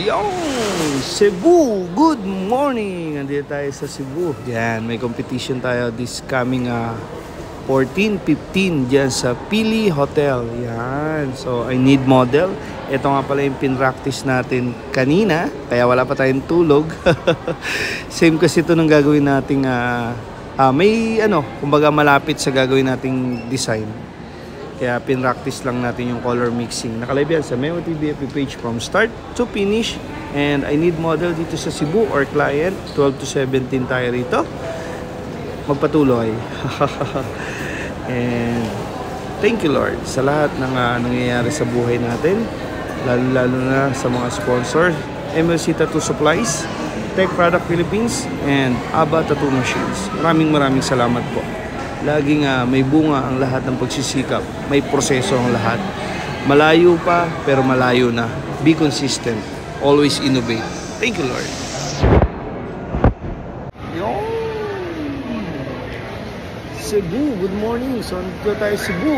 Yung Cebu, good morning! Nandito tayo sa Cebu. Yan, may competition tayo this coming 14-15 dyan sa Pili Hotel. Yan, so I need model. Ito nga pala yung pinractice natin kanina, kaya wala pa tayong tulog. Same kasi ito nung gagawin nating may kumbaga malapit sa gagawin nating design. Kaya pinractice lang natin yung color mixing. Nakalive yan sa Memo TV FB page from start to finish. And I need model dito sa Cebu or client. 12 to 17 tayo rito. Magpatuloy. And thank you Lord sa lahat ng nangyayari sa buhay natin. Lalo na sa mga sponsor. MLC Tattoo Supplies, Tech Product Philippines, and Aba Tattoo Machines. Maraming salamat po. Laging may bunga ang lahat ng pagsisikap. May proseso ang lahat. Malayo pa, pero malayo na. Be consistent. Always innovate. Thank you, Lord. Yo! Cebu, good morning. So, dito tayo Cebu.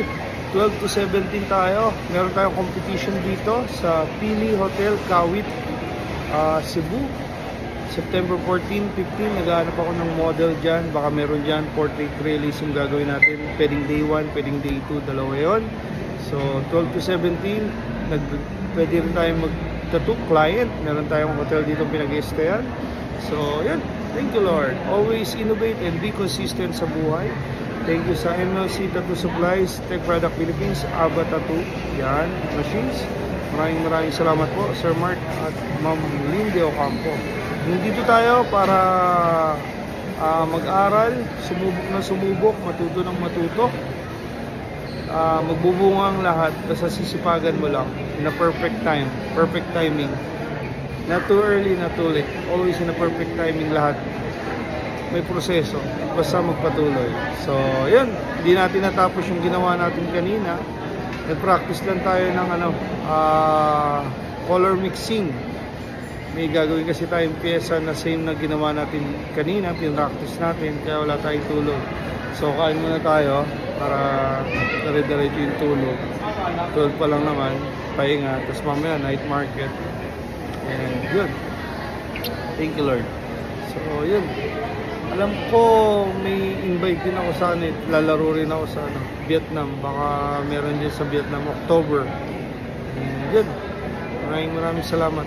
12 to 17 tayo. Meron tayong competition dito sa Pili Hotel, Kawit, Cebu. September 14, 15, naghahanap ako ng model dyan. Baka meron dyan, portrait realism gagawin natin. Pwedeng day 1, pwedeng day 2, dalawa yun. So, 12 to 17, pwede rin tayong mag-tattoo client. Meron tayong hotel dito pinag-estayan. So, yun. Thank you, Lord. Always innovate and be consistent sa buhay. Thank you sa MLC Tattoo Supplies, Tech Product Philippines, Aba Tattoo, yan, Machines. Maraming salamat po, Sir Mark at Ma'am Lindy Ocampo. Nandito tayo para mag-aral, sumubok, matuto ng matuto. Magbubunga ang lahat, basta sisipagan mo lang in a perfect time, perfect timing. Not too early, not too late. Always in a perfect timing lahat. May proseso, basta magpatuloy. So, yun, hindi natin natapos yung ginawa natin kanina. Nag-practice lang tayo ng color mixing. May gagawin kasi tayong pyesa na same na ginawa natin kanina, pinractice natin, kaya wala tayong tulog. So, kain muna tayo para dire-diretso yung tulog. 12 pa lang naman, pahinga, tapos mamaya night market. And yun. Thank you, Lord. So, yun. Alam ko may invite din ako sa lalaro rin ako sa Vietnam. Baka meron din sa Vietnam, October. And yun. Maraming salamat.